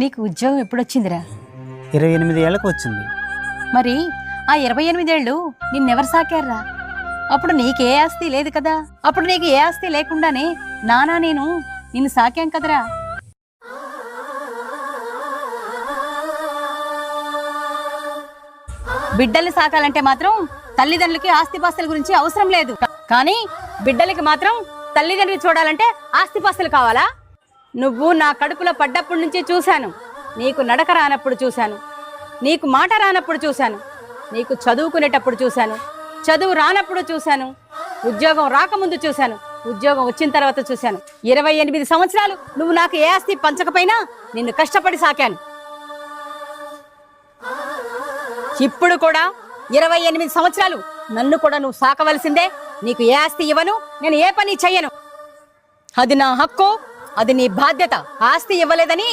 నీకు ఉద్యోగం ఎప్పుడొచ్చిందిరా? 28 ఏళ్ళకు వచ్చింది. మరి ఆ 28 ఏళ్ళు నిన్నెవరు సాకారా? అప్పుడు నీకే ఆస్తి లేదు కదా. అప్పుడు నీకు ఏ ఆస్తి లేకుండానే నానా నేను నిన్ను సాకాం కదరా. బిడ్డల్ని సాకాలంటే మాత్రం తల్లిదండ్రులకి ఆస్తిపాస్తుల గురించి అవసరం లేదు. కానీ బిడ్డలకి మాత్రం తల్లిదండ్రులు చూడాలంటే ఆస్తిపాస్తులు కావాలా? నువ్వు నా కడుపులో పడ్డప్పటి నుంచి చూశాను. నీకు నడక రానప్పుడు చూశాను, నీకు మాట రానప్పుడు చూశాను, నీకు చదువుకునేటప్పుడు చూశాను, చదువు రానప్పుడు చూశాను, ఉద్యోగం రాకముందు చూశాను, ఉద్యోగం వచ్చిన తర్వాత చూశాను. 28 సంవత్సరాలు నువ్వు నాకు ఏ ఆస్తి పంచకపోయినా నిన్ను కష్టపడి సాకాను. ఇప్పుడు కూడా 28 సంవత్సరాలు నన్ను కూడా నువ్వు సాకవలసిందే. నీకు ఏ ఆస్తి ఇవ్వను, నేను ఏ పని చెయ్యను. అది నా హక్కు, అది నీ బాధ్యత. ఆస్తి ఇవ్వలేదని